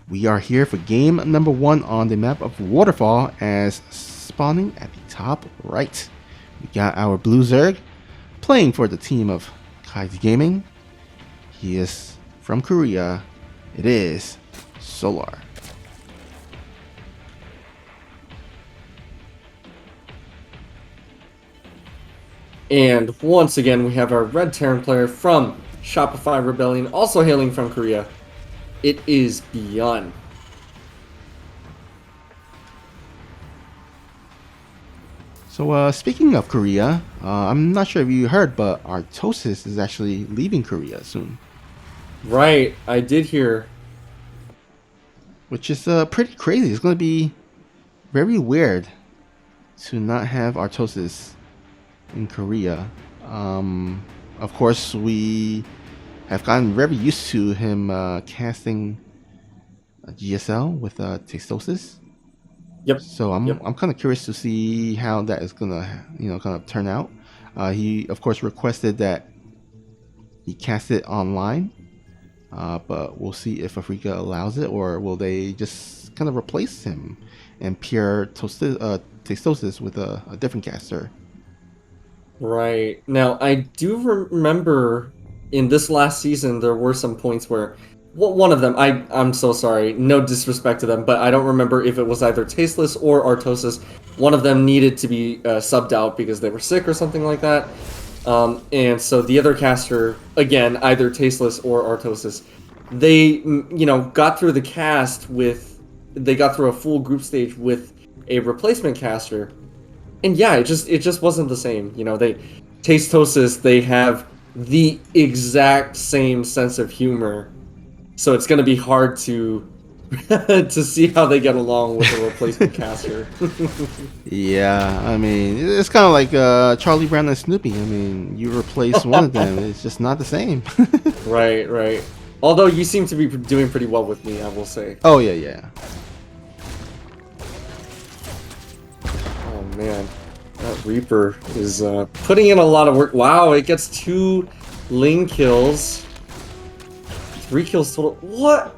We are here for game number 1 on the map of Waterfall, as spawning at the top right. We got our Blue Zerg playing for the team of Kaiji Gaming. He is from Korea. It is Solar. And once again, we have our Red Terran player from Shopify Rebellion, also hailing from Korea. It is Byun. So speaking of Korea, I'm not sure if you heard, but Artosis is actually leaving Korea soon. Right, I did hear. Which is pretty crazy. It's going to be very weird to not have Artosis in Korea. Of course, we have gotten very used to him casting GSL with Testosis. Yep. So I'm kind of curious to see how that is gonna kind of turn out. He of course requested that he cast it online, but we'll see if Afrika allows it, or will they just kind of replace him and pair Testosis with a different caster. Right. Now, I do remember in this last season, there were some points where, well, one of them, I'm so sorry, no disrespect to them, but I don't remember if it was either Tasteless or Artosis. One of them needed to be subbed out because they were sick or something like that. And so the other caster, again, either Tasteless or Artosis, they, got through the cast they got through a full group stage with a replacement caster. And yeah, it just wasn't the same. Tastosis, they have the exact same sense of humor, so it's gonna be hard to to see how they get along with a replacement caster. Yeah, I mean, it's kind of like Charlie Brown and Snoopy. I mean, you replace one of them, it's just not the same. Right. Although you seem to be doing pretty well with me, I will say. Oh yeah. Oh man, that Reaper is putting in a lot of work. Wow, it gets 2 Ling kills. 3 kills total. What?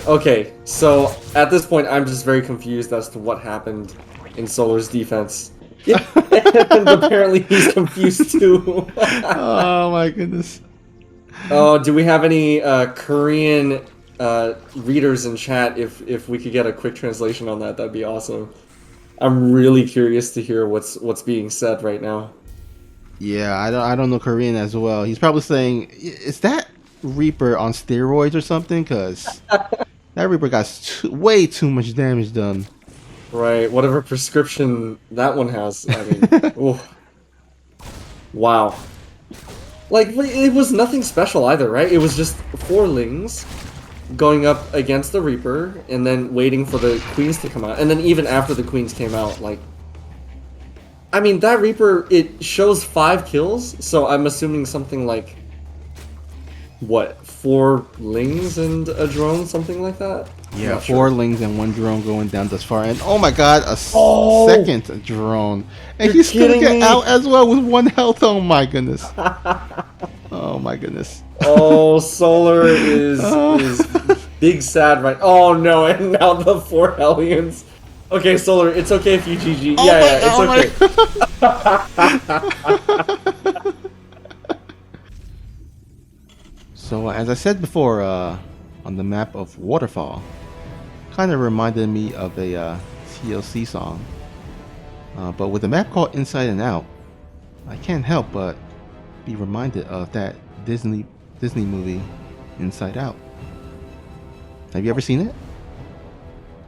Okay, so at this point, I'm just very confused as to what happened in Solar's defense. Yeah, and apparently he's confused too. Oh my goodness. Oh, do we have any Korean readers in chat? If we could get a quick translation on that, that'd be awesome. I'm really curious to hear what's being said right now. Yeah, I don't know Korean as well. He's probably saying, is that Reaper on steroids or something? Because that Reaper got way too much damage done. Right, whatever prescription that one has. I mean, ooh. Wow. Like, it was nothing special either, right? It was just 4 Lings going up against the Reaper, and then waiting for the Queens to come out. And then even after the Queens came out, like... I mean, that Reaper, it shows 5 kills, so I'm assuming something like... What, 4 Lings and a drone, something like that? Yeah, 4 Lings and 1 drone going down thus far. And oh my god, a second drone. And he's gonna get out as well with 1 health. Oh my goodness. Oh my goodness. Oh, Solar is big sad right. Oh no, and now the 4 Hellions. Okay, Solar, it's okay if you GG. It's okay. So as I said before, on the map of Waterfall, kind of reminded me of a TLC song. But with a map called Inside and Out, I can't help but be reminded of that Disney movie, Inside Out. Have you ever seen it?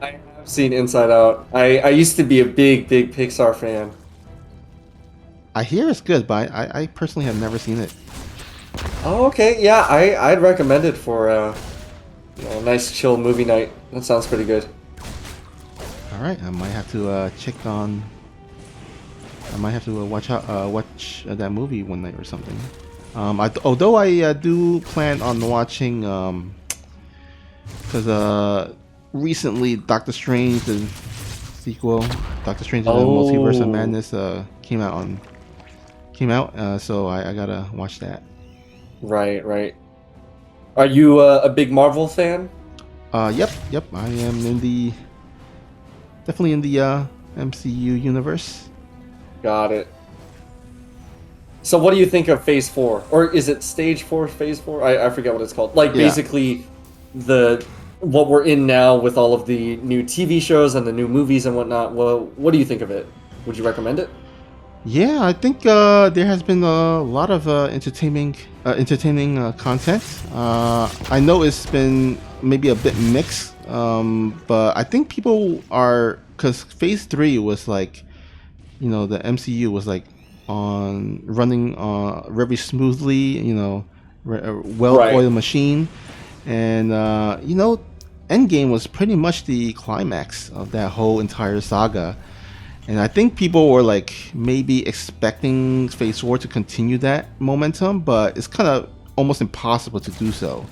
I have seen Inside Out. I used to be a big Pixar fan. I hear it's good, but I personally have never seen it. Oh, okay. Yeah, I'd recommend it for a nice chill movie night. That sounds pretty good. All right, I might have to watch that movie one night or something. Although I do plan on watching, because recently Doctor Strange, the sequel, Doctor Strange and the Multiverse of Madness, came out. So I gotta watch that. Right. Are you a big Marvel fan? Yep. I am in the definitely in the MCU universe. Got it. So what do you think of Phase 4? Or is it Stage 4, Phase 4? I forget what it's called. Like, Yeah. basically, what we're in now with all of the new TV shows and the new movies and whatnot. Well, what do you think of it? Would you recommend it? Yeah, I think there has been a lot of entertaining content. I know it's been maybe a bit mixed, but I think people are, because Phase 3 was like, the MCU was like on running very smoothly, a well-oiled machine, and Endgame was pretty much the climax of that whole entire saga. And I think people were like maybe expecting Phase 4 to continue that momentum, but it's kind of almost impossible to do so.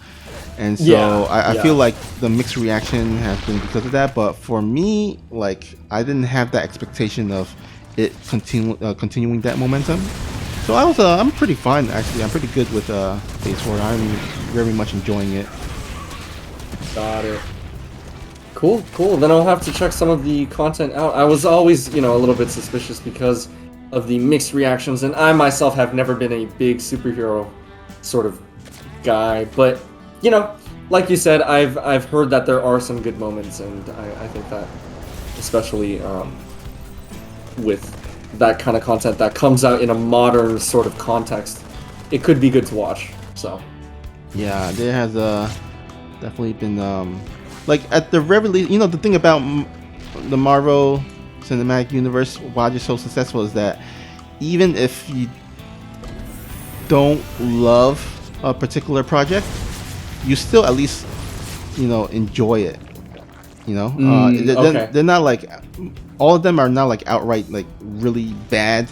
And so I feel like the mixed reaction has been because of that. But for me, like, I didn't have that expectation of it continuing that momentum. So I'm pretty fine actually. I'm pretty good with Phase 4. I'm very much enjoying it. Got it. Cool. Then I'll have to check some of the content out. I was always, a little bit suspicious because of the mixed reactions, and I myself have never been a big superhero sort of guy. But, like you said, I've heard that there are some good moments, and I think that, especially with that kind of content that comes out in a modern sort of context, it could be good to watch. So, yeah, there has definitely been like at the very least, the thing about the Marvel Cinematic Universe, why it's so successful, is that even if you don't love a particular project, you still at least enjoy it. They're not like, all of them are not like outright like really bad.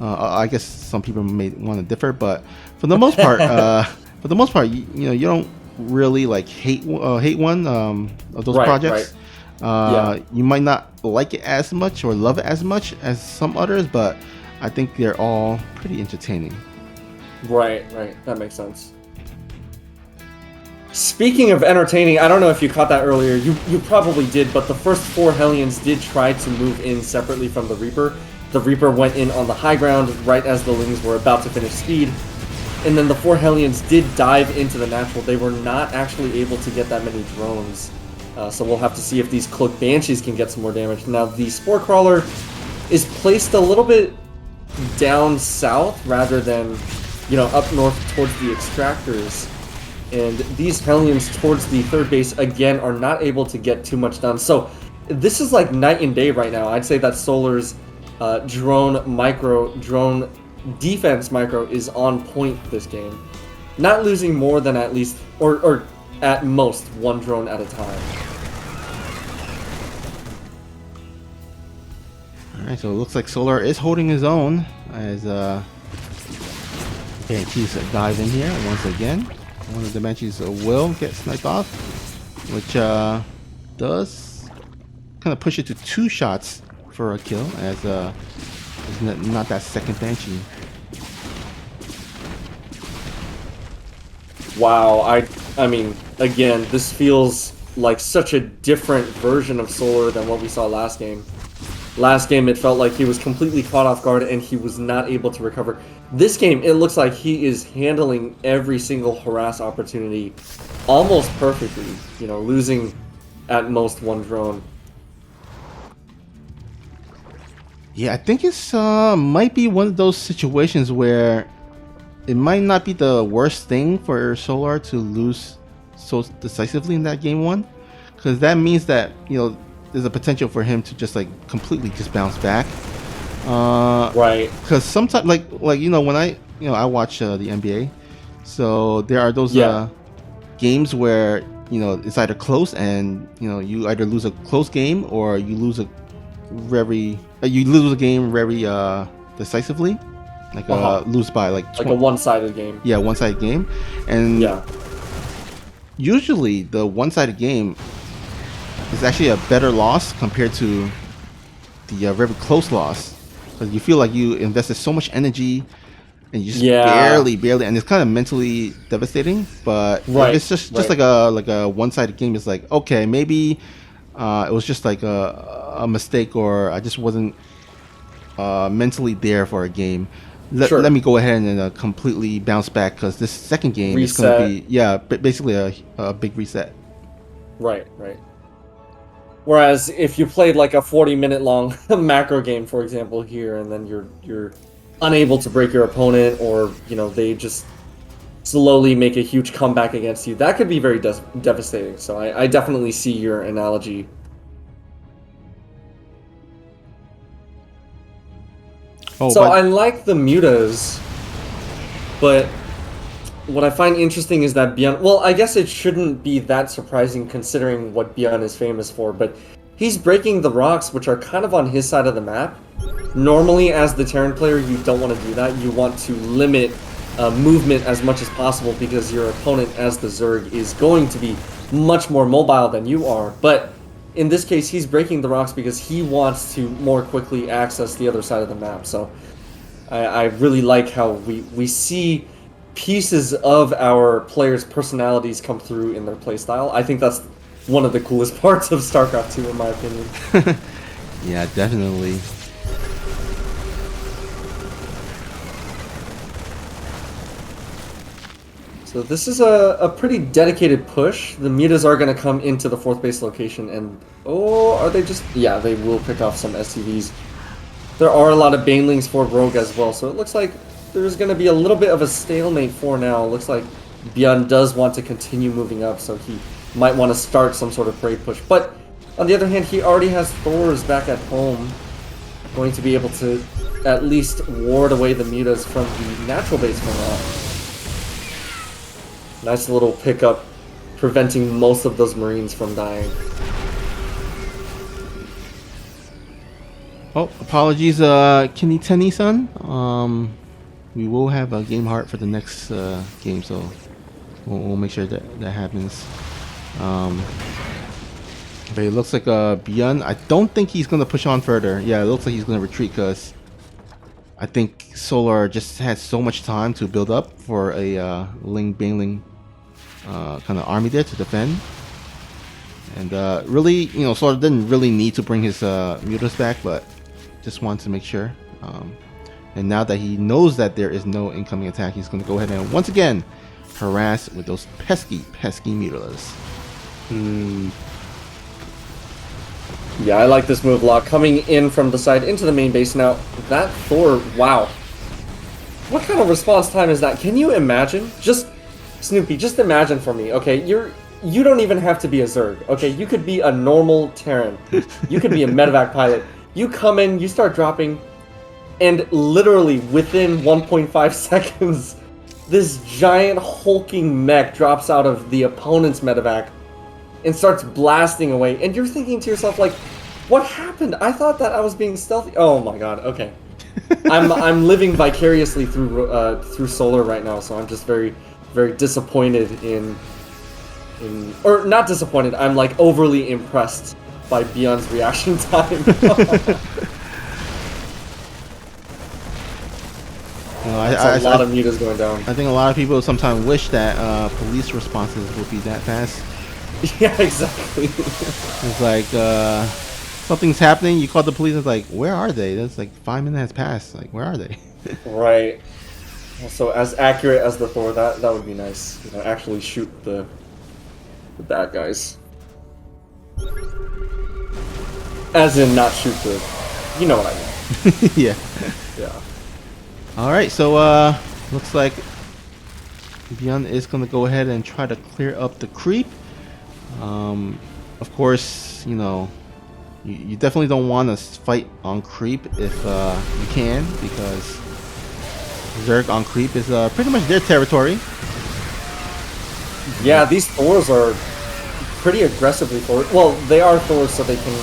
I guess some people may want to differ, but for the most part, you don't really like hate one of those projects. You might not like it as much or love it as much as some others, but I think they're all pretty entertaining. Right. That makes sense. Speaking of entertaining, I don't know if you caught that earlier. You probably did, but the first 4 Hellions did try to move in separately from the Reaper. The Reaper went in on the high ground right as the Lings were about to finish speed. And then the 4 Hellions did dive into the natural. They were not actually able to get that many drones. So we'll have to see if these Cloaked Banshees can get some more damage. Now, the Spore Crawler is placed a little bit down south rather than, up north towards the Extractors. And these Hellions towards the third base, again, are not able to get too much done. So this is like night and day right now. I'd say that Solar's drone defense micro is on point this game. Not losing more than at least, or at most, 1 drone at a time. Alright, so it looks like Solar is holding his own as Banshees dive in here once again. One of the Banshees will get sniped off, which does kind of push it to 2 shots for a kill, as not that second Banshee. Wow, I mean, again, this feels like such a different version of Solar than what we saw last game. Last game, it felt like he was completely caught off guard and he was not able to recover. This game, it looks like he is handling every single harass opportunity almost perfectly, losing at most 1 drone. Yeah, I think it's might be one of those situations where it might not be the worst thing for Solar to lose so decisively in that game 1, because that means that there's a potential for him to just like completely just bounce back. Right. Because sometimes, like when I watch the NBA, so there are those games where it's either close and you either lose a close game or you lose a game very decisively, like lose by like a one-sided game. Yeah, one-sided game, and usually the one-sided game is actually a better loss compared to the very close loss, because you feel like you invested so much energy and you just Yeah. barely, and it's kind of mentally devastating. But if Right. it's just Right. like a one-sided game, it's like, okay, maybe it was just like a mistake, or I just wasn't mentally there for a game. Let Sure. me go ahead and completely bounce back, because this second game is going to Reset. be basically a big reset. Right. Right. Whereas if you played like a 40-minute long macro game, for example, here, and then you're unable to break your opponent, or they just slowly make a huge comeback against you, that could be very devastating. So I definitely see your analogy. Oh, So but I like the mutas, but what I find interesting is that Byun. Well, I guess it shouldn't be that surprising considering what Byun is famous for, but he's breaking the rocks, which are kind of on his side of the map. Normally, as the Terran player, you don't want to do that. You want to limit movement as much as possible because your opponent, as the Zerg, is going to be much more mobile than you are. But in this case, he's breaking the rocks because he wants to more quickly access the other side of the map. So I really like how we see pieces of our players' personalities come through in their playstyle. I think that's one of the coolest parts of StarCraft 2, in my opinion. yeah, definitely. So this is a pretty dedicated push. The mutas are going to come into the 4th base location, and are they just... Yeah, they will pick off some SCVs. There are a lot of banelings for Rogue as well, so it looks like there's going to be a little bit of a stalemate for now. It looks like Byun does want to continue moving up, so he might want to start some sort of raid push. But on the other hand, he already has Thors back at home, going to be able to at least ward away the mutas from the natural base for now. Nice little pickup, preventing most of those Marines from dying. Oh, apologies, Tenny-san. We will have a game heart for the next game, so we'll make sure that happens. But it looks like Byun, I don't think he's going to push on further. Yeah, it looks like he's going to retreat, because I think Solar just had so much time to build up for a Ling Bangling kind of army there to defend. And really, Solar didn't really need to bring his mutas back, but just wanted to make sure. And now that he knows that there is no incoming attack, he's going to go ahead and once again harass with those pesky mutas. Yeah, I like this move a lot. Coming in from the side into the main base. Now, that Thor, wow. What kind of response time is that? Can you imagine? Just, Snoopy, just imagine for me, okay? You don't even have to be a Zerg, okay? You could be a normal Terran. You could be a medevac pilot. You come in, you start dropping, and literally within 1.5 seconds, this giant hulking mech drops out of the opponent's medevac and starts blasting away, and you're thinking to yourself, like, what happened? I thought that I was being stealthy. Oh my god, okay. I'm living vicariously through Solar right now, so I'm just very, very disappointed in or not disappointed, I'm like overly impressed by Byun's reaction time. That's a lot of mutas going down. I think a lot of people sometimes wish that police responses would be that fast. Yeah, exactly. It's like something's happening, you call the police, it's like, where are they? That's like 5 minutes has passed. Like, where are they? Right. So as accurate as the Thor, that would be nice. Actually shoot the bad guys. As in not shoot the... You know what I mean. Yeah. Yeah. Alright, so looks like Byun is going to go ahead and try to clear up the creep. Of course, you definitely don't want to fight on creep if you can, because Zerg on creep is pretty much their territory. Yeah, these Thors are pretty aggressively forward. Well, they are Thors, so they can,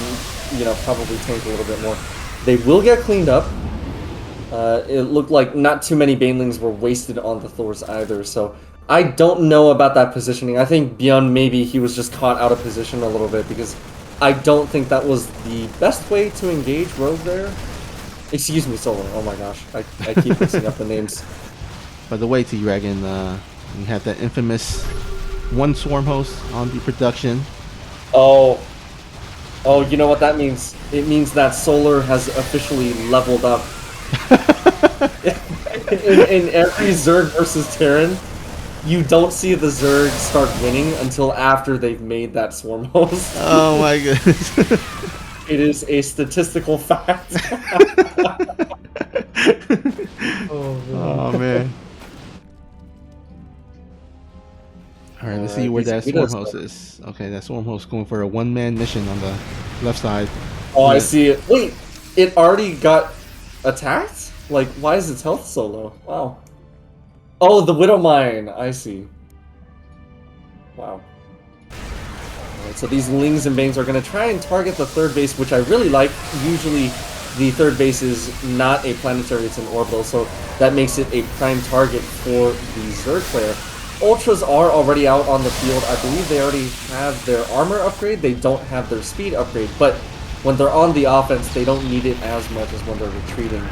probably tank a little bit more. They will get cleaned up. It looked like not too many Banelings were wasted on the Thors either, so I don't know about that positioning. I think Byun, maybe he was just caught out of position a little bit, because I don't think that was the best way to engage Rogue there. Excuse me, Solar. Oh my gosh. I keep mixing up the names. By the way, TeaDragon, we have that infamous one swarm host on the production. Oh, you know what that means? It means that Solar has officially leveled up. in every Zerg versus Terran, you don't see the Zerg start winning until after they've made that swarm host. Oh my goodness. It is a statistical fact. Oh man. Alright, let's see where that swarm host is. Okay, that swarm host going for a one-man mission on the left side. Oh, I see it. Wait, it already got attacked? Like, why is its health so low? Wow. Oh, the Widow Mine. I see. Wow. Alright, so these Lings and Bangs are going to try and target the third base, which I really like. Usually, the third base is not a planetary, it's an orbital, so that makes it a prime target for the Zerg player. Ultras are already out on the field. I believe they already have their armor upgrade. They don't have their speed upgrade, but when they're on the offense, they don't need it as much as when they're retreating.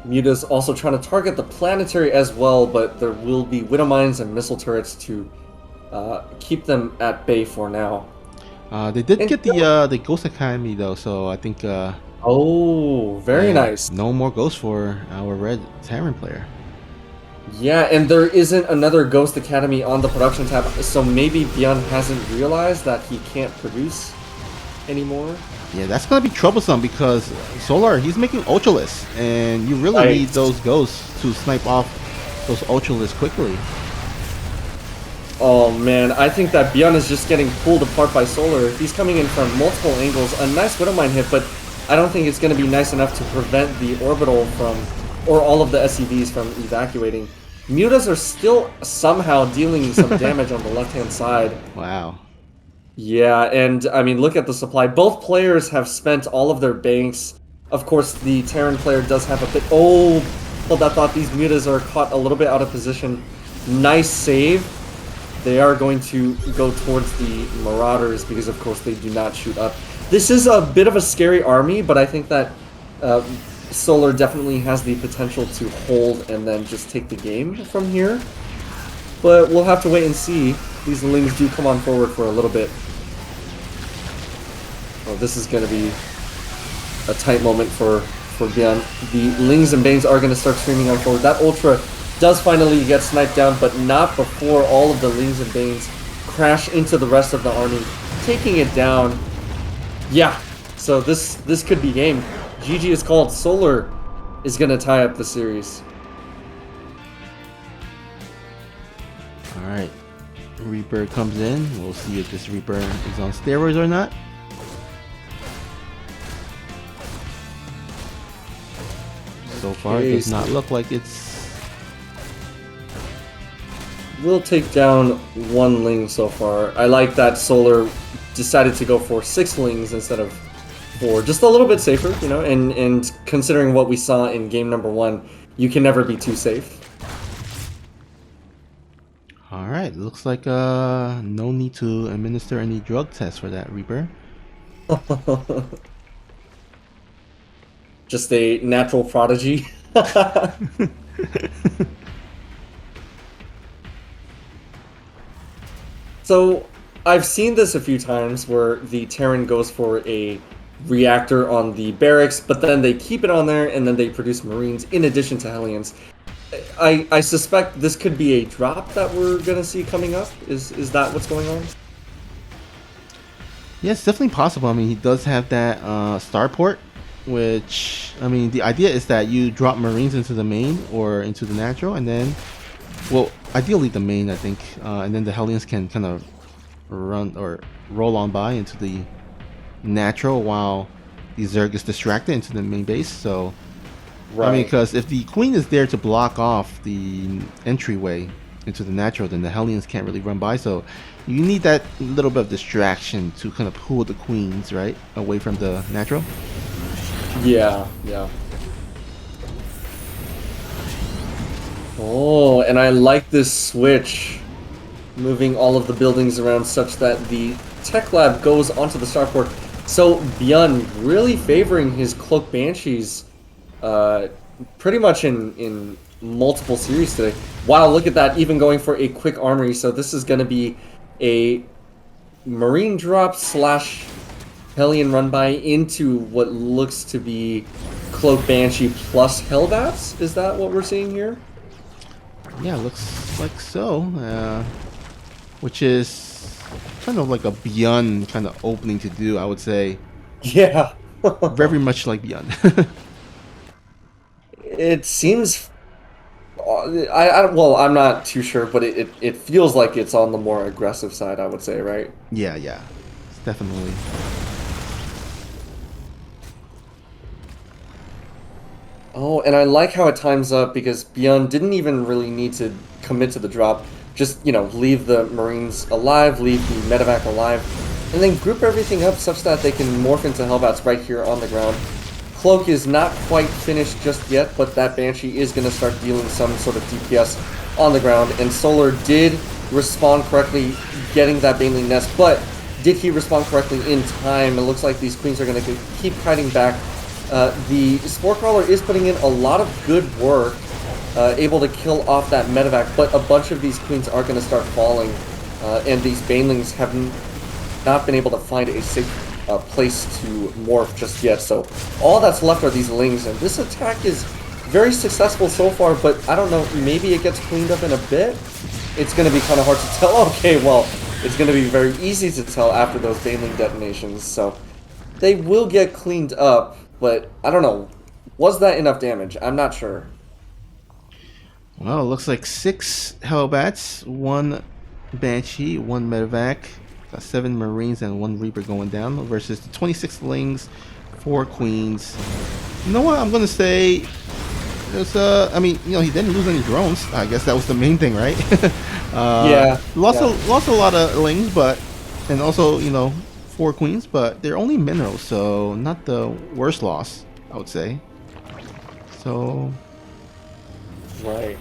Muta's also trying to target the planetary as well, but there will be Widow Mines and missile turrets to keep them at bay for now. They did get the Ghost Academy though, so I think oh, very nice. No more ghosts for our red Terran player. Yeah, and there isn't another Ghost Academy on the production tab, so maybe Byun hasn't realized that he can't produce anymore. Yeah, that's gonna be troublesome because Solar, he's making Ultralists, and you really need those ghosts to snipe off those Ultralists quickly. Oh man, I think that Byun is just getting pulled apart by Solar. He's coming in from multiple angles. A nice Widow Mine hit, but I don't think it's going to be nice enough to prevent the orbital from, or all of the SCVs from evacuating. Mutas are still somehow dealing some damage on the left-hand side. Wow. Yeah, and I mean, look at the supply. Both players have spent all of their banks. Of course, the Terran player does have a bit... Oh, hold that thought. These Mutas are caught a little bit out of position. Nice save. They are going to go towards the Marauders because, of course, they do not shoot up. This is a bit of a scary army, but I think that Solar definitely has the potential to hold and then just take the game from here. But we'll have to wait and see. These Lings do come on forward for a little bit. Oh, this is going to be a tight moment for Byun. The Lings and Banes are going to start streaming on forward. That Ultra does finally get sniped down, but not before all of the Lings and Banes crash into the rest of the army, taking it down. Yeah, so this could be game. GG is called. Solar is going to tie up the series. Alright, Reaper comes in. We'll see if this Reaper is on steroids or not. So far, it does not look like it's... We'll take down one Ling so far. I like that Solar decided to go for 6 Lings instead of 4. Just a little bit safer, you know, and considering what we saw in game number 1, you can never be too safe. Alright, looks like no need to administer any drug tests for that Reaper. Just a natural prodigy. So, I've seen this a few times where the Terran goes for a reactor on the barracks, but then they keep it on there and then they produce Marines in addition to Hellions. I suspect this could be a drop that we're going to see coming up. Is that what's going on? Yeah, it's definitely possible. I mean, he does have that starport, which, I mean, the idea is that you drop Marines into the main or into the natural, and then, well, ideally the main, I think, and then the Hellions can kind of run or roll on by into the natural while the Zerg is distracted into the main base. So, right. I mean, because if the Queen is there to block off the entryway into the natural, then the Hellions can't really run by. So you need that little bit of distraction to kind of pull the Queens, right, away from the natural. Yeah, yeah. Oh, and I like this switch. Moving all of the buildings around such that the tech lab goes onto the starport. So Byun really favoring his Cloak Banshees uh, pretty much in multiple series today. Wow, look at that! Even going for a quick armory. So this is going to be a Marine drop slash Hellion run by into what looks to be Cloak Banshee plus Hellbats. Is that what we're seeing here? Yeah, looks like so. Which is kind of like a Byun kind of opening to do, I would say. Yeah. Very much like Byun. It seems. Well, I'm not too sure, but it feels like it's on the more aggressive side, I would say, right? Yeah, it's definitely. Oh, and I like how it times up because Byun didn't even really need to commit to the drop. Just, leave the Marines alive, leave the medevac alive, and then group everything up such that they can morph into Hellbats right here on the ground. Cloak is not quite finished just yet, but that Banshee is going to start dealing some sort of DPS on the ground, and Solar did respond correctly, getting that Baneling Nest, but did he respond correctly in time? It looks like these Queens are going to keep kiting back. The Spore Crawler is putting in a lot of good work, able to kill off that medevac, but a bunch of these Queens are going to start falling, and these Banelings have not been able to find a safe place to morph just yet. So all that's left are these Lings, and this attack is very successful so far, but I don't know, maybe it gets cleaned up in a bit? It's going to be kind of hard to tell. Okay, well, it's going to be very easy to tell after those Baneling detonations, so they will get cleaned up. But, I don't know, was that enough damage? I'm not sure. Well, it looks like 6 Hellbats, 1 Banshee, 1 Medevac, got 7 Marines and 1 Reaper going down versus the 26 Lings, 4 Queens. You know what, I'm going to say, there's, I mean, he didn't lose any drones. I guess that was the main thing, right? Yeah. Lost a lot of Lings, but, and also, 4 Queens, but they're only minerals, so not the worst loss, I would say. So Right.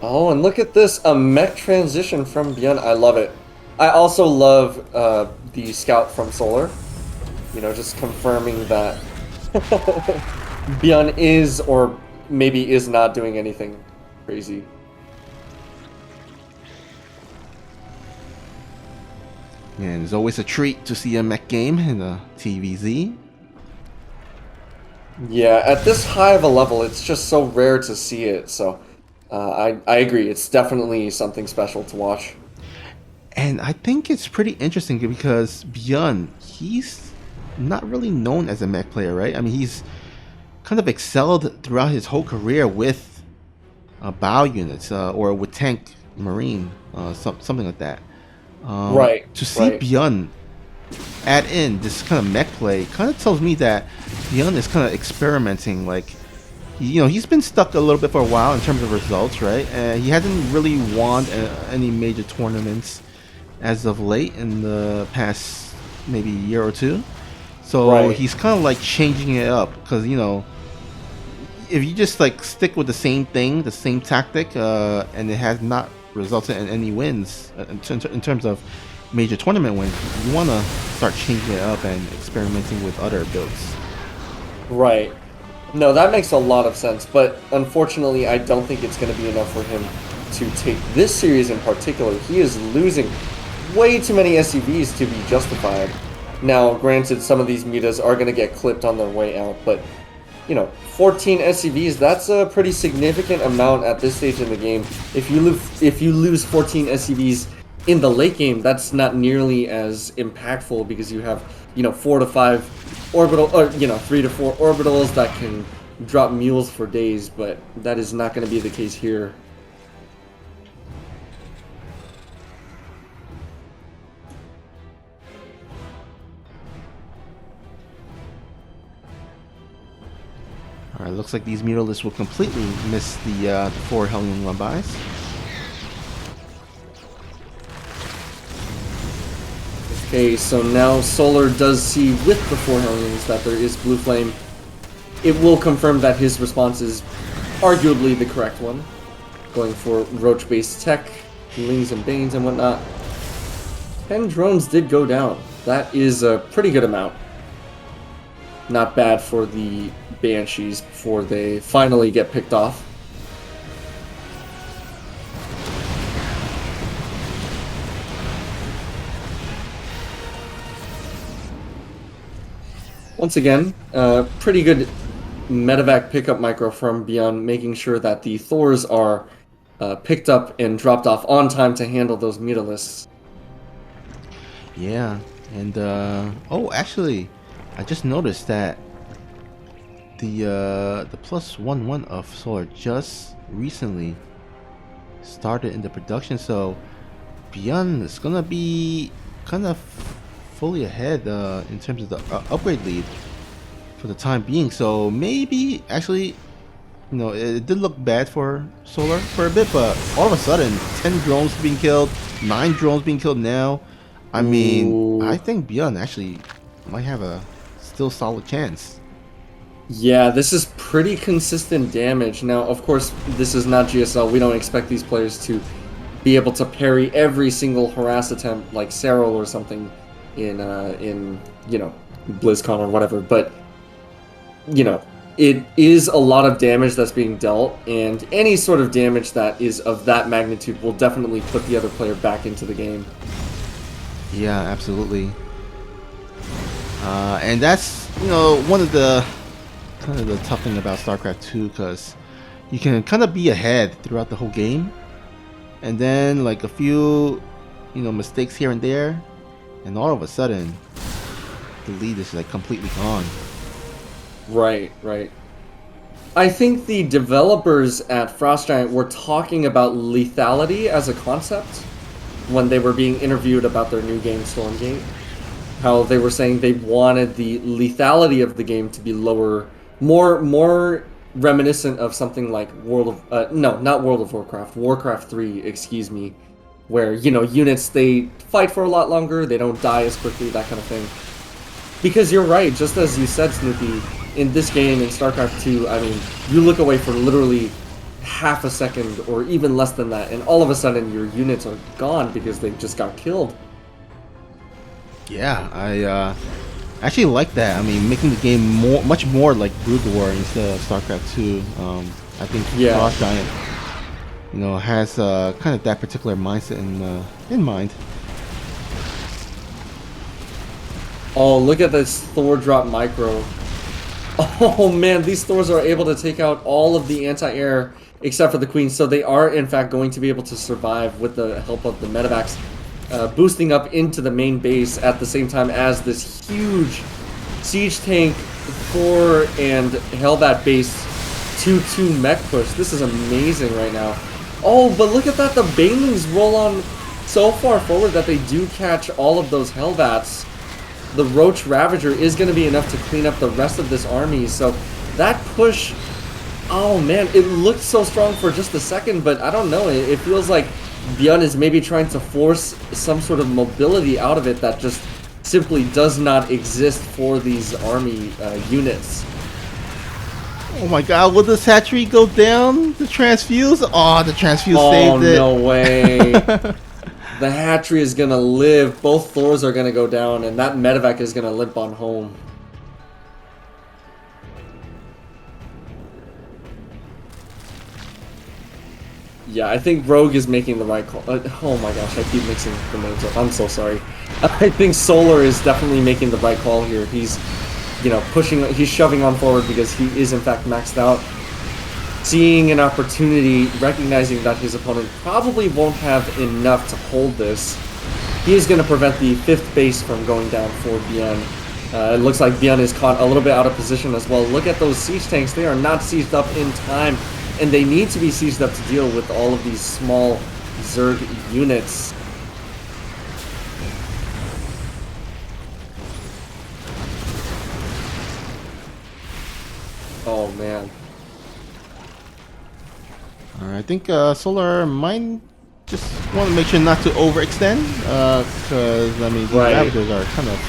Oh, and look at this, a mech transition from Byun. I love it. I also love the scout from Solar. Just confirming that Byun is or maybe is not doing anything crazy. And it's always a treat to see a mech game in a TVZ. Yeah, at this high of a level, it's just so rare to see it. So I agree. It's definitely something special to watch. And I think it's pretty interesting because Byun, he's not really known as a mech player, right? I mean, he's kind of excelled throughout his whole career with bow units or with tank marine, something like that. Right. To see Byun add in this kind of mech play kind of tells me that Byun is kind of experimenting. Like, he's been stuck a little bit for a while in terms of results, right? And he hasn't really won any major tournaments as of late in the past maybe year or two. So he's kind of like changing it up because if you just like stick with the same thing, the same tactic, and it has not resulted in any wins in terms of major tournament wins, you want to start changing it up and experimenting with other builds. Right. No, that makes a lot of sense, but unfortunately I don't think it's going to be enough for him to take this series in particular. He is losing way too many SCVs to be justified. Now, granted, some of these mutas are going to get clipped on their way out, but 14 SCVs, that's a pretty significant amount at this stage in the game. If you lose 14 SCVs in the late game, that's not nearly as impactful because you have 4 to 5 orbital, or 3 to 4 orbitals that can drop mules for days, but that is not going to be the case here. Alright, looks like these mutalists will completely miss the 4 Hellion run-bys. Okay, so now Solar does see with the 4 Hellions that there is Blue Flame. It will confirm that his response is arguably the correct one. Going for Roach-based tech, Lings and Banes and whatnot. 10 drones did go down. That is a pretty good amount. not bad for the Banshees before they finally get picked off. Once again, pretty good medevac pickup micro from Byun, making sure that the Thors are picked up and dropped off on time to handle those mutalisks. Yeah, and oh, actually, I just noticed that the +1/1 of Solar just recently started in the production, so Byun is gonna be kind of fully ahead in terms of the upgrade lead for the time being. So maybe actually, you know, it did look bad for Solar for a bit, but all of a sudden 10 drones being killed, 9 drones being killed now. I mean, Ooh. I think Byun actually might have a still solid chance. Yeah, this is pretty consistent damage. Now, of course, this is not GSL. We don't expect these players to be able to parry every single harass attempt like Serral or something in you know, BlizzCon or whatever. But you know, it is a lot of damage that's being dealt, and any sort of damage that is of that magnitude will definitely put the other player back into the game. Yeah, absolutely. And that's, you know, one of the kind of the tough thing about StarCraft 2, because you can kind of be ahead throughout the whole game, and then like a few, you know, mistakes here and there, and all of a sudden the lead is like completely gone. Right, right. I think the developers at Frost Giant were talking about lethality as a concept when they were being interviewed about their new game Stormgate. How they were saying they wanted the lethality of the game to be lower, more reminiscent of something like not World of Warcraft, Warcraft 3, excuse me, where, you know, units, they fight for a lot longer, they don't die as quickly, that kind of thing. Because you're right, just as you said, Snoopy, in this game, in StarCraft 2, I mean, you look away for literally half a second or even less than that, and all of a sudden your units are gone because they just got killed. Yeah, I actually like that. I mean, making the game much more like Brood War instead of StarCraft 2. I think Frost Giant, you know, has kind of that particular mindset in mind. Oh, look at this Thor drop micro. Oh man, these Thors are able to take out all of the anti-air except for the Queen, so they are in fact going to be able to survive with the help of the medevacs boosting up into the main base at the same time as this huge siege tank Thor and Hellbat base 2-2 mech push. This is amazing right now. Oh, but look at that, the Banelings roll on so far forward that they do catch all of those Hellbats. The Roach Ravager is going to be enough to clean up the rest of this army, so that push, oh man, it looked so strong for just a second, but I don't know, it feels like Byun is maybe trying to force some sort of mobility out of it that just simply does not exist for these army units. Oh my god, will this hatchery go down? The transfuse? Oh, the transfuse saved it. Oh, no way. The hatchery is gonna live, both Thors are gonna go down, and that medevac is gonna limp on home. Yeah, I think Rogue is making the right call. Oh my gosh, I keep mixing the names up. I'm so sorry. I think Solar is definitely making the right call here. He's, you know, he's shoving on forward because he is in fact maxed out. Seeing an opportunity, recognizing that his opponent probably won't have enough to hold this, he is going to prevent the 5th base from going down for Byun. It looks like Byun is caught a little bit out of position as well. Look at those siege tanks. They are not sieged up in time, and they need to be sieged up to deal with all of these small Zerg units. Oh, man. I think Solar might just want to make sure not to overextend, because I mean these Ravagers are kind of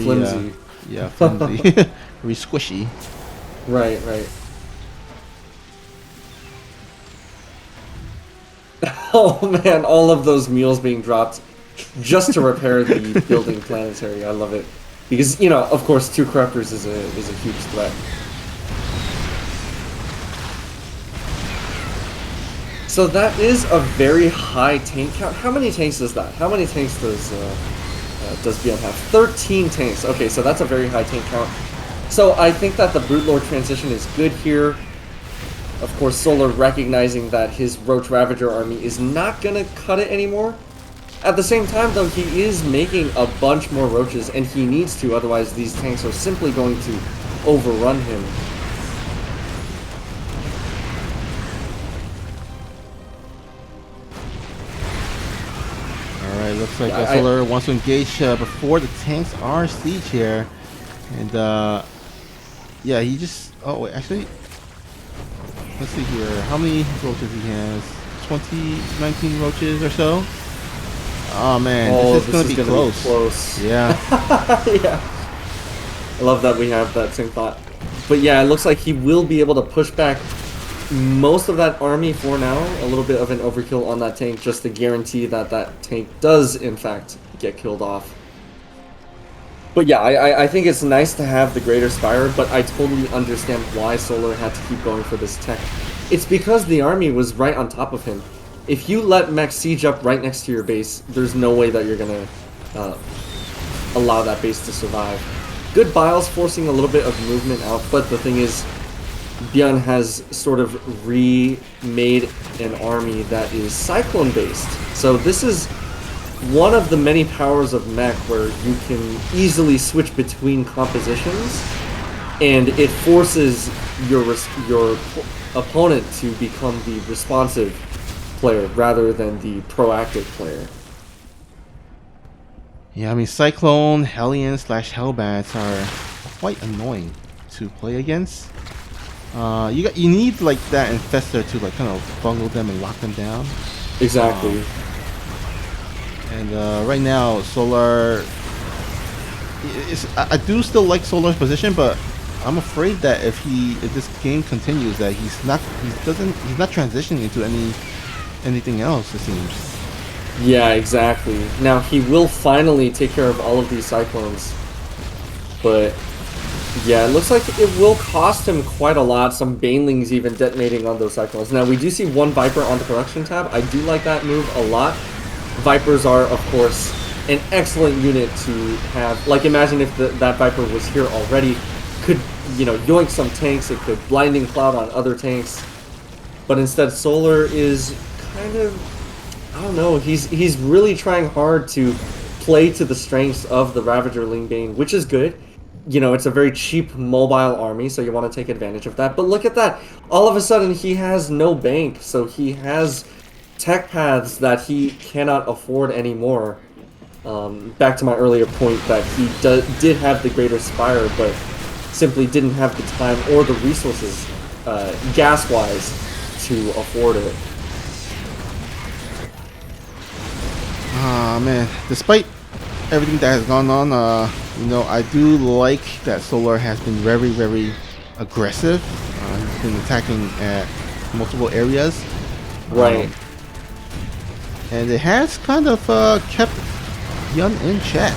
flimsy. Yeah, flimsy, very squishy. Right, right. Oh man, all of those mules being dropped just to repair the building planetary. I love it. Because, you know, of course, 2 corruptors is a huge threat. So that is a very high tank count. How many tanks is that? How many tanks does Byun have? 13 tanks. Okay, so that's a very high tank count. So I think that the Brute Lord transition is good here. Of course, Solar recognizing that his Roach Ravager army is not gonna cut it anymore. At the same time, though, he is making a bunch more Roaches, and he needs to, otherwise these tanks are simply going to overrun him. Alright, looks like Solar wants to engage before the tanks are siege here. And, yeah, he just... Oh, wait, actually... Let's see here. How many Roaches he has? 19 Roaches or so? Oh, man. This is going to be close. Yeah. Yeah. I love that we have that same thought. But yeah, it looks like he will be able to push back most of that army for now. A little bit of an overkill on that tank just to guarantee that that tank does, in fact, get killed off. But yeah, I think it's nice to have the Greater Spire, but I totally understand why Solar had to keep going for this tech. It's because the army was right on top of him. If you let mech siege up right next to your base, there's no way that you're gonna allow that base to survive. Good Biles forcing a little bit of movement out, but the thing is, Byun has sort of remade an army that is Cyclone based. So this is one of the many powers of mech where you can easily switch between compositions, and it forces your opponent to become the responsive player rather than the proactive player. Yeah, I mean, Cyclone, Hellion / Hellbats are quite annoying to play against. You need like that Infestor to like kind of bungle them and lock them down. Exactly. And right now, Solar I do still like Solar's position, but I'm afraid that if this game continues, that he's not transitioning into anything else, it seems. Yeah, exactly. Now he will finally take care of all of these Cyclones, but yeah, it looks like it will cost him quite a lot. Some Banelings even detonating on those Cyclones. Now we do see one Viper on the production tab. I do like that move a lot. Vipers are, of course, an excellent unit to have. Like, imagine if that Viper was here already. Could, you know, yoink some tanks. It could Blinding Cloud on other tanks. But instead, Solar is kind of, I don't know, he's really trying hard to play to the strengths of the Ravager Lingbane, which is good. You know, it's a very cheap mobile army, so you want to take advantage of that. But look at that. All of a sudden, he has no bank, so he has tech paths that he cannot afford anymore. Back to my earlier point that he did have the Greater Spire, but simply didn't have the time or the resources, gas-wise, to afford it. Ah, man. Despite everything that has gone on, you know, I do like that Solar has been very, very aggressive. He's been attacking at multiple areas. Right. And it has kind of kept Byun in check.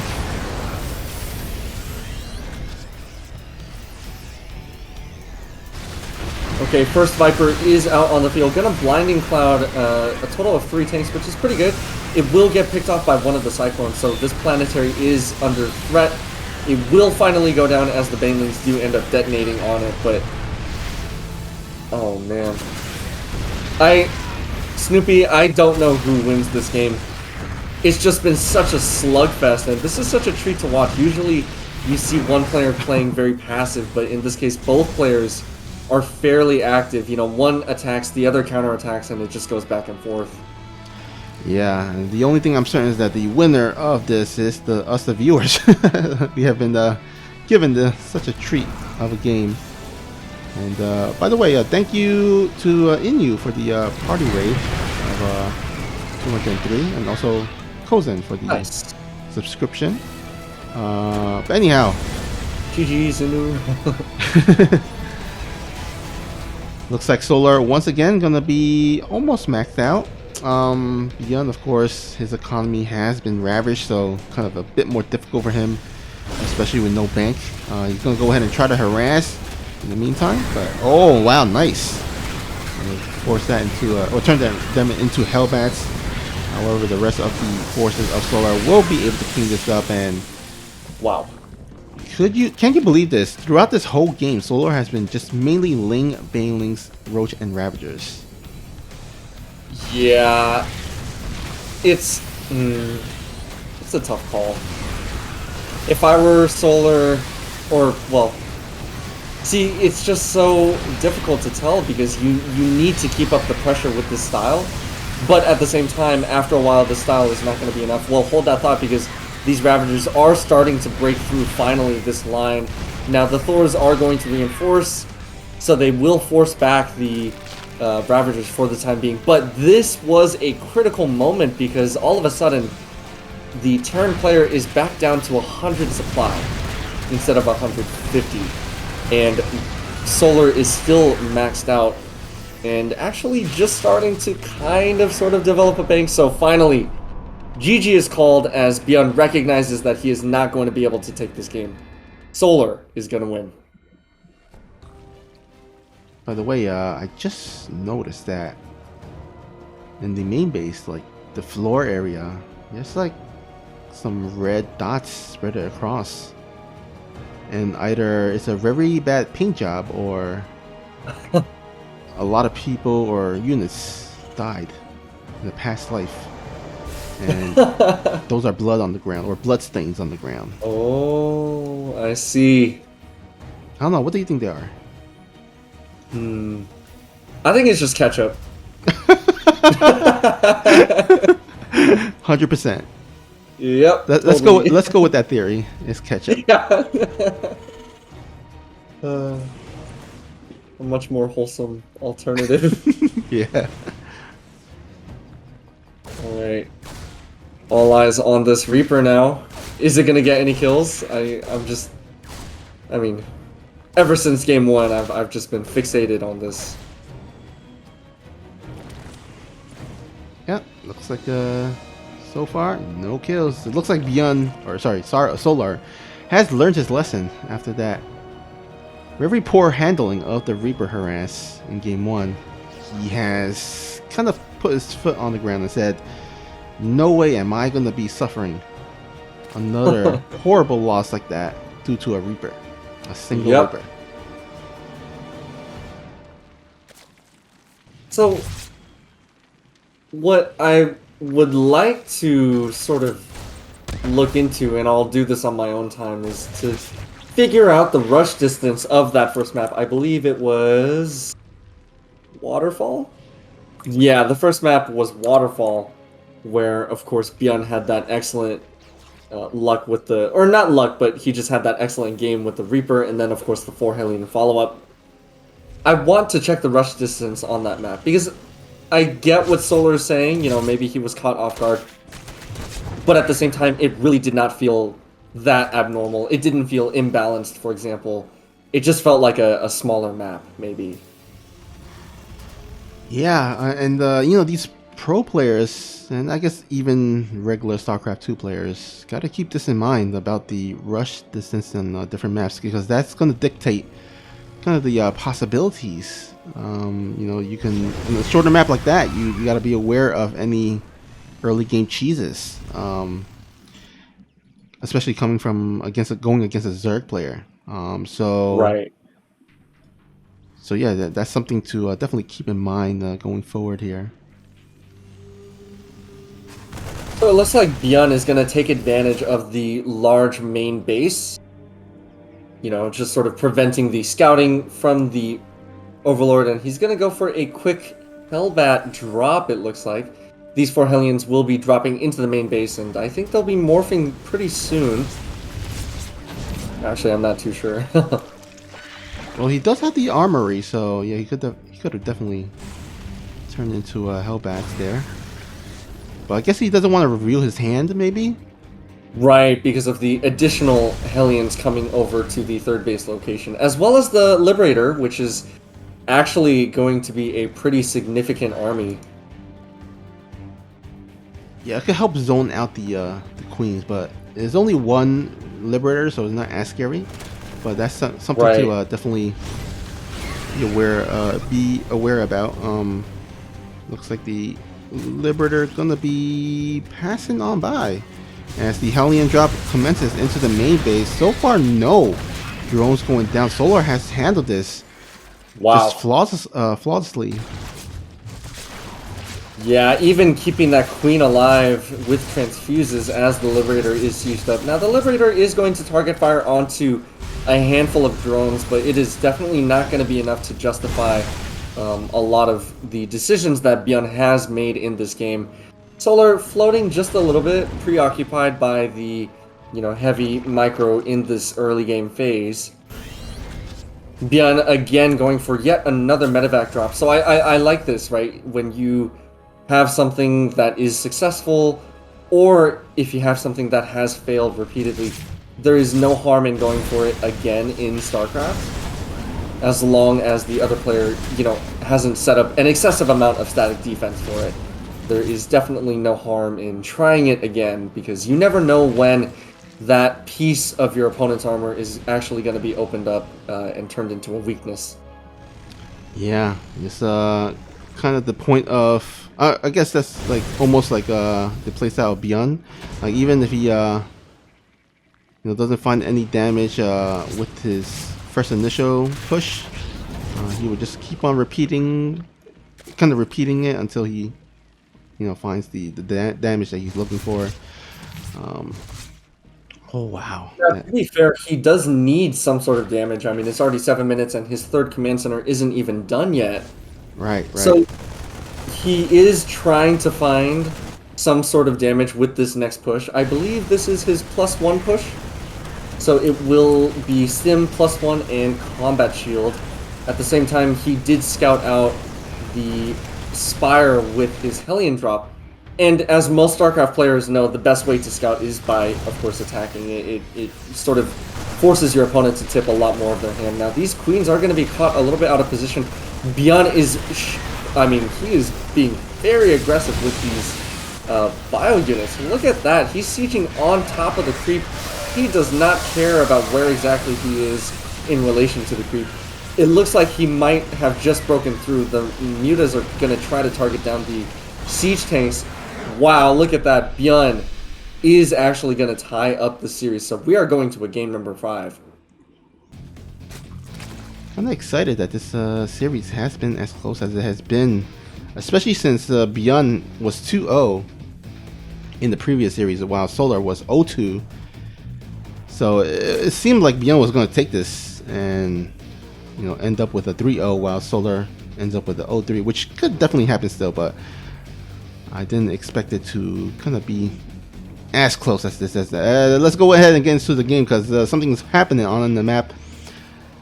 Okay, first Viper is out on the field. Gonna Blinding Cloud a total of 3 tanks, which is pretty good. It will get picked off by one of the Cyclones, so this planetary is under threat. It will finally go down as the Banelings do end up detonating on it, but... oh, man. Snoopy, I don't know who wins this game. It's just been such a slugfest, and this is such a treat to watch. Usually, you see one player playing very passive, but in this case, both players are fairly active. You know, one attacks, the other counterattacks, and it just goes back and forth. Yeah, and the only thing I'm certain is that the winner of this is us, the viewers. We have been given such a treat of a game. And by the way, thank you to Inu for the party raid of 203, and also Kozen for the subscription. But anyhow, GG's, Inu. Looks like Solar once again gonna be almost maxed out. Byun, of course, his economy has been ravaged, so kind of a bit more difficult for him especially with no bank. He's gonna go ahead and try to harass in the meantime. But oh wow, nice! Force that into or turn them into Hellbats. However, the rest of the forces of Solar will be able to clean this up. And wow, can you believe this? Throughout this whole game, Solar has been just mainly Ling, Banelings, Roach, and Ravagers. Yeah, it's a tough call. If I were Solar, or well, see, it's just so difficult to tell because you need to keep up the pressure with this style, but at the same time, after a while, the style is not going to be enough. Well, hold that thought because these Ravagers are starting to break through finally this line. Now the Thors are going to reinforce, so they will force back the Ravagers for the time being. But this was a critical moment because all of a sudden, the Terran player is back down to 100 supply instead of 150. And Solar is still maxed out and actually just starting to kind of sort of develop a bank. So finally, GG is called as Byun recognizes that he is not going to be able to take this game. Solar is going to win. By the way, I just noticed that in the main base, like the floor area, there's like some red dots spread across. And either it's a very bad paint job or a lot of people or units died in a past life. And those are blood on the ground or blood stains on the ground. Oh, I see. I don't know. What do you think they are? I think it's just ketchup. 100%. Yep. Let's go. Let's go with that theory. It's ketchup. Yeah. A much more wholesome alternative. Yeah. All right. All eyes on this Reaper now. Is it gonna get any kills? I mean, ever since game 1, I've just been fixated on this. Yeah. Looks like so far, no kills. It looks like Byun, or sorry, Solar, has learned his lesson after that very poor handling of the Reaper harass in game 1. He has kind of put his foot on the ground and said, no way am I going to be suffering another horrible loss like that due to a Reaper. A single Reaper. So, what I would like to sort of look into, and I'll do this on my own time, is to figure out the rush distance of that first map. I believe it was Waterfall? Yeah, the first map was Waterfall, where, of course, Byun had that excellent luck with the... Or not luck, but he just had that excellent game with the Reaper, and then, of course, the 4 Hellion follow-up. I want to check the rush distance on that map, because I get what Solar is saying, you know, maybe he was caught off guard. But at the same time, it really did not feel that abnormal. It didn't feel imbalanced, for example. It just felt like a smaller map, maybe. Yeah, and you know, these pro players, and I guess even regular StarCraft 2 players, got to keep this in mind about the rush distance on different maps, because that's going to dictate kind of the possibilities. You know, you can, in a shorter map like that, you got to be aware of any early game cheeses, especially coming from going against a Zerg player. Right. So yeah, that's something to definitely keep in mind going forward here. So it looks like Byun is going to take advantage of the large main base. You know, just sort of preventing the scouting from the Overlord, and he's going to go for a quick Hellbat drop, it looks like. These 4 Hellions will be dropping into the main base, and I think they'll be morphing pretty soon. Actually, I'm not too sure. Well, he does have the armory, so yeah, he could have definitely turned into Hellbats there. But I guess he doesn't want to reveal his hand, maybe? Right, because of the additional Hellions coming over to the 3rd base location, as well as the Liberator, which is actually going to be a pretty significant army. Yeah, it could help zone out the queens, but there's only one Liberator, so it's not as scary. But that's something Right. to definitely be aware about. Looks like the Liberator gonna be passing on by as the Hellion drop commences into the main base. So far, no drones going down. Solar has handled this Wow. just flawlessly. Yeah, even keeping that queen alive with transfuses as the Liberator is used up. Now, the Liberator is going to target fire onto a handful of drones, but it is definitely not going to be enough to justify a lot of the decisions that Byun has made in this game. Solar floating just a little bit, preoccupied by the, heavy micro in this early game phase. Byun again going for yet another medevac drop. So I like this, right? When you have something that is successful, or if you have something that has failed repeatedly, there is no harm in going for it again in StarCraft, as long as the other player, hasn't set up an excessive amount of static defense for it. There is definitely no harm in trying it again, because you never know when that piece of your opponent's armor is actually going to be opened up and turned into a weakness. Yeah, it's kind of the point of I guess that's like almost like the playstyle of Byun. Like even if he doesn't find any damage with his first initial push, he would just keep on repeating it until he finds the damage that he's looking for. Oh wow. Yeah, to be fair, he does need some sort of damage. I mean, it's already 7 minutes and his third command center isn't even done yet. Right. So he is trying to find some sort of damage with this next push. I believe this is his +1 push. So it will be Stim +1 and Combat Shield. At the same time, he did scout out the Spire with his Hellion drop. And as most StarCraft players know, the best way to scout is by, of course, attacking. It sort of forces your opponent to tip a lot more of their hand. Now, these queens are going to be caught a little bit out of position. Byun is... he is being very aggressive with these bio units. Look at that. He's sieging on top of the creep. He does not care about where exactly he is in relation to the creep. It looks like he might have just broken through. The mutas are going to try to target down the siege tanks. Wow, look at that. Byun is actually going to tie up the series. So we are going to a game number 5. I'm excited that this series has been as close as it has been, especially since Byun was 2-0 in the previous series, while Solar was 0-2. So it seemed like Byun was going to take this and end up with a 3-0, while Solar ends up with a 0-3, which could definitely happen still, but I didn't expect it to kind of be as close as this. Let's go ahead and get into the game, because something's happening on the map.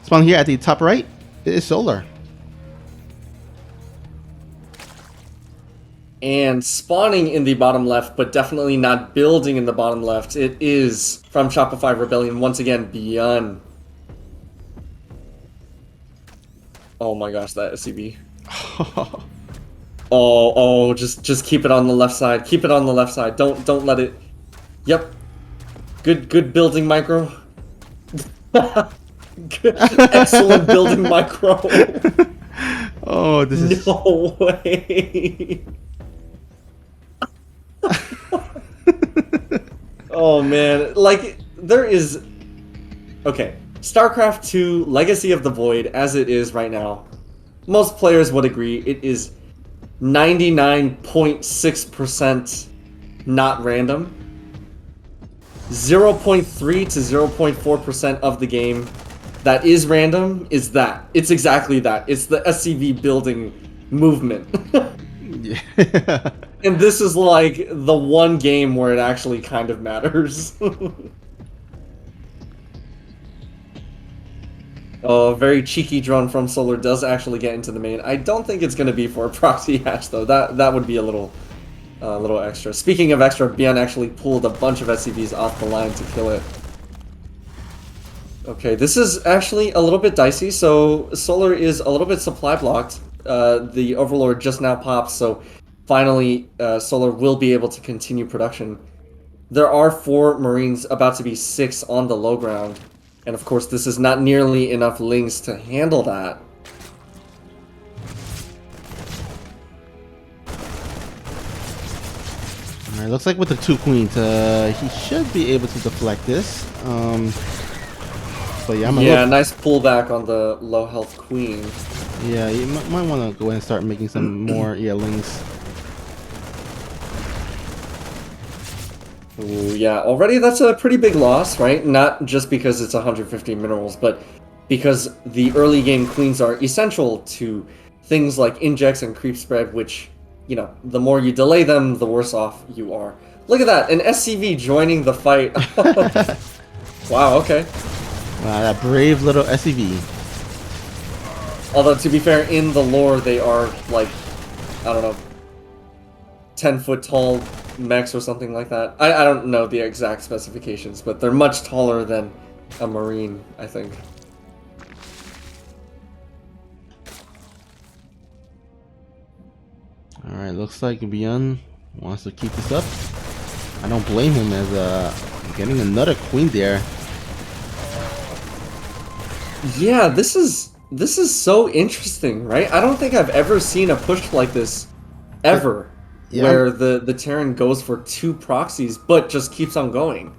Spawn here at the top right, it is Solar. And spawning in the bottom left, but definitely not building in the bottom left, it is from Shopify Rebellion, once again, Byun. Oh my gosh, that SCB. Just keep it on the left side. Keep it on the left side. Don't let it. Yep. Good building micro. Excellent building micro. Oh, this is no way. Oh man, like there is. Okay, StarCraft 2 Legacy of the Void, as it is right now, most players would agree it is 99.6% not random. 0.3 to 0.4% of the game that is random is that. It's exactly that. It's the SCV building movement. yeah. And this is like the one game where it actually kind of matters. Oh, a very cheeky drone from Solar does actually get into the main. I don't think it's going to be for a proxy hatch, though. That would be a little extra. Speaking of extra, Byun actually pulled a bunch of SCVs off the line to kill it. Okay, this is actually a little bit dicey. So Solar is a little bit supply blocked. The Overlord just now popped, so finally Solar will be able to continue production. there are 4 Marines, about to be 6 on the low ground. And of course, this is not nearly enough Lings to handle that. Alright, looks like with the 2 queens, he should be able to deflect this. But yeah, Nice pullback on the low health queen. Yeah, you might want to go ahead and start making some more Lings. Ooh, yeah, already that's a pretty big loss, right? Not just because it's 150 minerals, but because the early game queens are essential to things like injects and creep spread, which, you know, the more you delay them, the worse off you are. Look at that, an SCV joining the fight. Wow, okay. Wow, that brave little SCV. Although, to be fair, in the lore, they are, like, I don't know, 10-foot tall mechs or something like that. I don't know the exact specifications, but they're much taller than a Marine, I think. Alright, looks like Byun wants to keep this up. I don't blame him as getting another queen there. Yeah, this is so interesting, right? I don't think I've ever seen a push like this ever, where the Terran goes for 2 proxies but just keeps on going,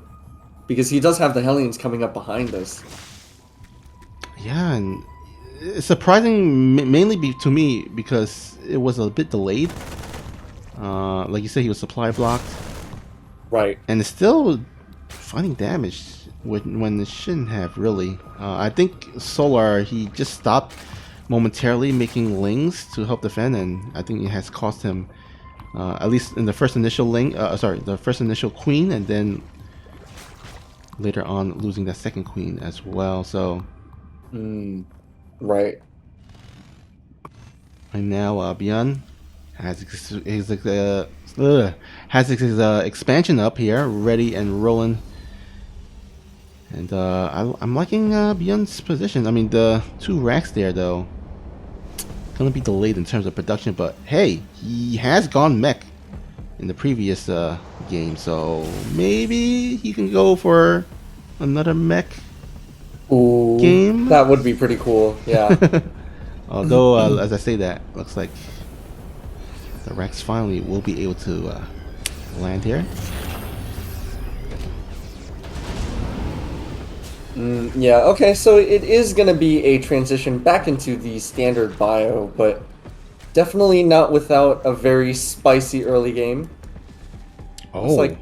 because he does have the Hellions coming up behind us. Yeah, and it's surprising mainly to me because it was a bit delayed. Like you said, he was supply blocked, right? And it's still finding damage when it shouldn't have, really. I think Solar, he just stopped momentarily making Lings to help defend, and I think it has cost him, at least in the first initial the first initial queen, and then later on losing that second queen as well. So, right. And now Byun has his expansion up here, ready and rolling. And I'm liking Byun's position. I mean, the 2 racks there, though, gonna be delayed in terms of production. But hey, he has gone mech in the previous game, so maybe he can go for another mech game. That would be pretty cool. Yeah. Although, as I say that, looks like the racks finally will be able to land here. Yeah, okay, so it is going to be a transition back into the standard bio, but definitely not without a very spicy early game. Oh. Looks like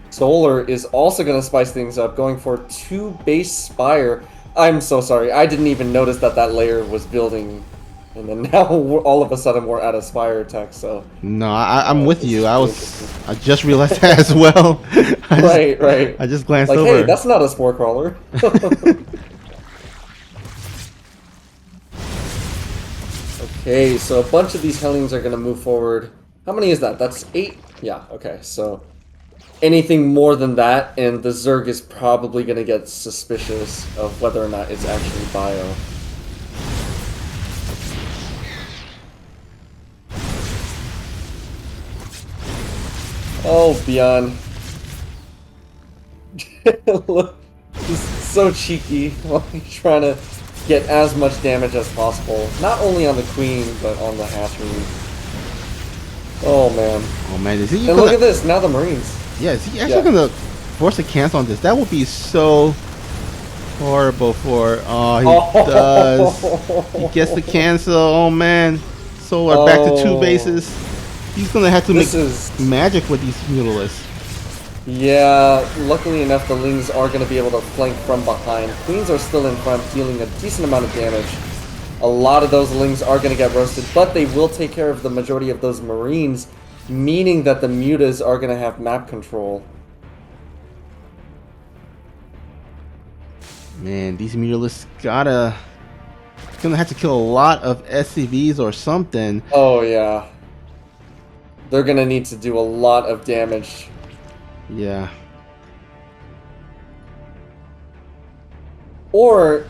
Solar is also going to spice things up, going for 2 base Spire. I'm so sorry, I didn't even notice that layer was building, and then now all of a sudden we're at a Spire tech, so... No, I'm with you. I just realized that as well. Right. I just glanced like, over. Hey, that's not a Spore Crawler. Okay, so a bunch of these Hellions are going to move forward. How many is that? That's 8? Yeah, okay, so... anything more than that, and the Zerg is probably going to get suspicious of whether or not it's actually bio. Oh, Byun. Look, he's so cheeky while he's trying to get as much damage as possible. Not only on the Queen, but on the Hatchery. Oh, man. Oh, man. Is he and look at this, now the Marines. Yeah, is he actually going to force a cancel on this? That would be so horrible for... Oh, he does. He gets the cancel. Oh, man. Solar back to 2 bases. He's going to have to make magic with these Mutalisks. Yeah, luckily enough, the Lings are going to be able to flank from behind. Queens are still in front, dealing a decent amount of damage. A lot of those Lings are going to get roasted, but they will take care of the majority of those Marines, meaning that the Mutas are going to have map control. Man, these Mutalisks gonna have to kill a lot of SCVs or something. Oh, yeah. They're going to need to do a lot of damage. Yeah. Or,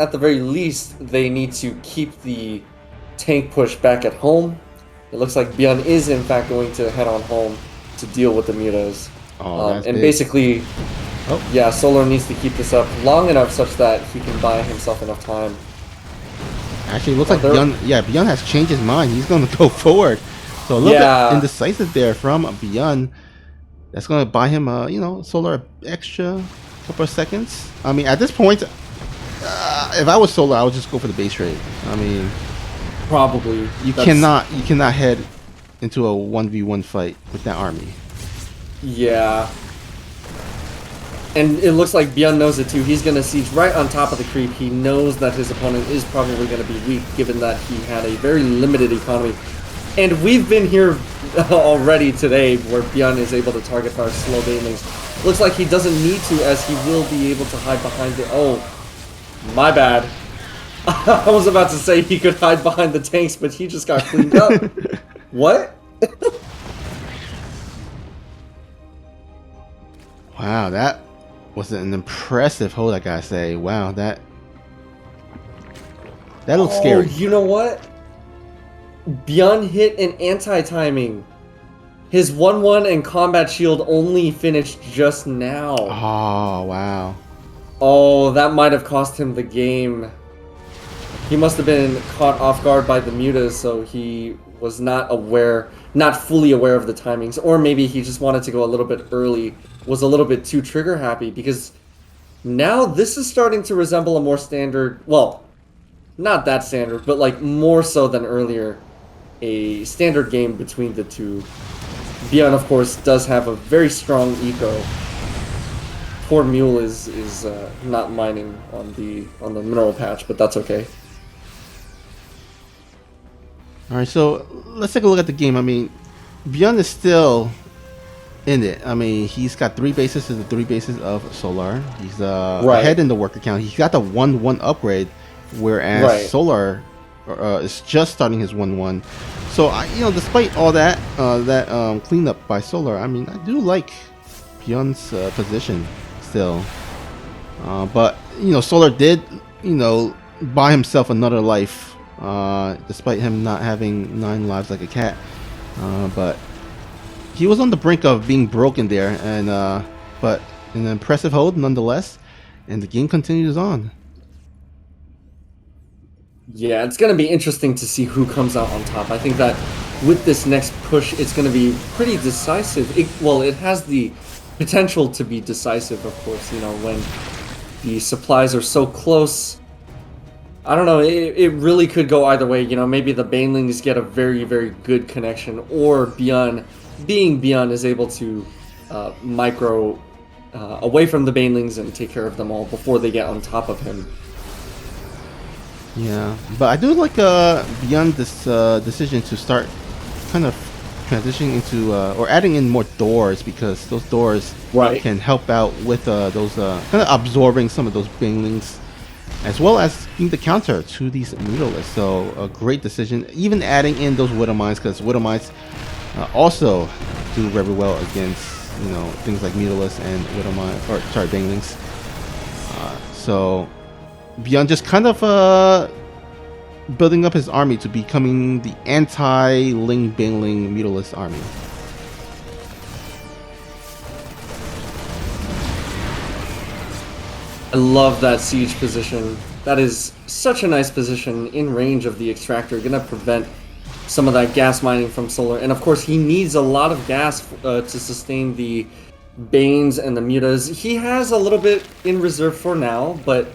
at the very least, they need to keep the tank push back at home. It looks like Byun is, in fact, going to head on home to deal with the Mutas. Oh, that's And big. basically, Oh. yeah, Solar needs to keep this up long enough such that he can buy himself enough time. Actually, it looks Oh, like there- Byun. Yeah, Byun has changed his mind. He's going to go forward. So a little Yeah. bit indecisive there from Byun. That's going to buy him, you know, Solar extra couple of seconds. I mean, at this point, if I was Solar, I would just go for the base trade. I mean, Probably. you cannot head into a 1v1 fight with that army. Yeah. And it looks like Byun knows it too. He's going to siege right on top of the creep. He knows that his opponent is probably going to be weak, given that he had a very limited economy. And we've been here already today, where Byun is able to target fire slow banelings. Looks like he doesn't need to, as he will be able to hide behind the... Oh, my bad. I was about to say he could hide behind the tanks, but he just got cleaned up. What? Wow, that was an impressive hold, I gotta say. Wow, that looks scary. You know what? Byun hit an anti-timing. His 1-1 and combat shield only finished just now. Oh, wow. Oh, that might have cost him the game. He must have been caught off guard by the mutas, so he was not fully aware of the timings. Or maybe he just wanted to go a little bit early, was a little bit too trigger happy, because now this is starting to resemble a more standard, well, not that standard, but like more so than earlier, a standard game between the two. Byun, of course, does have a very strong eco. Poor Mule is not mining on the mineral patch, but that's okay. All right, so let's take a look at the game. I mean, Byun is still in it. I mean, he's got 3 bases to the 3 bases of Solar. He's ahead in the worker count. He got the 1-1 upgrade, whereas Solar is just starting his 1-1. So, you know, despite all that cleanup by Solar, I mean, I do like Byun's position still. But, you know, Solar did, you know, buy himself another life, despite him not having 9 lives like a cat. But he was on the brink of being broken there, and but an impressive hold nonetheless, and the game continues on. Yeah, it's going to be interesting to see who comes out on top. I think that with this next push, it's going to be pretty decisive. It has the potential to be decisive, of course, you know, when the supplies are so close. I don't know, it really could go either way. You know, maybe the Banelings get a very, very good connection, or Byun, being Byun, is able to micro away from the Banelings and take care of them all before they get on top of him. Yeah, but I do like Byun's decision to start kind of transitioning into or adding in more doors, because those doors can help out with those kind of absorbing some of those Banelings, as well as being the counter to these Mutalists. So a great decision, even adding in those Widow Mines, because Widow Mines also do very well against, you know, things like Mutalists and Widow Mines, or sorry, Banelings. So Byun just kind of building up his army to becoming the anti-Ling Bangling Mutalist army. I love that siege position. That is such a nice position in range of the extractor. Gonna prevent some of that gas mining from Solar. And of course, he needs a lot of gas to sustain the Banes and the Mutas. He has a little bit in reserve for now, but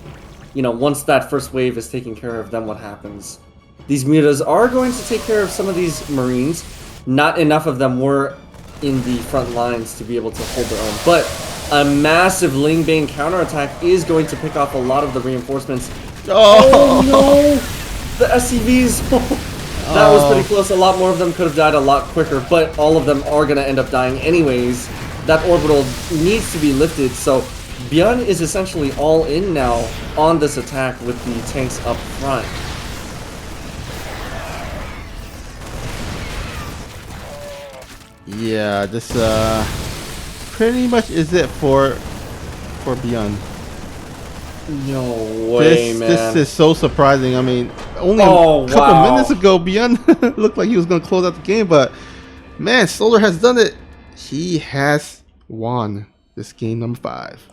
you know, once that first wave is taken care of, then what happens? These Mutas are going to take care of some of these Marines. Not enough of them were in the front lines to be able to hold their own, but a massive Ling Bane counterattack is going to pick off a lot of the reinforcements. Oh no! The SCVs! That was pretty close. A lot more of them could have died a lot quicker, but all of them are going to end up dying anyways. That orbital needs to be lifted, so Byun is essentially all in now on this attack with the tanks up front. Yeah, this pretty much is it for Byun. No way, man. This is so surprising. I mean, only a couple minutes ago, Byun looked like he was going to close out the game, but man, Solar has done it. He has won this game number 5.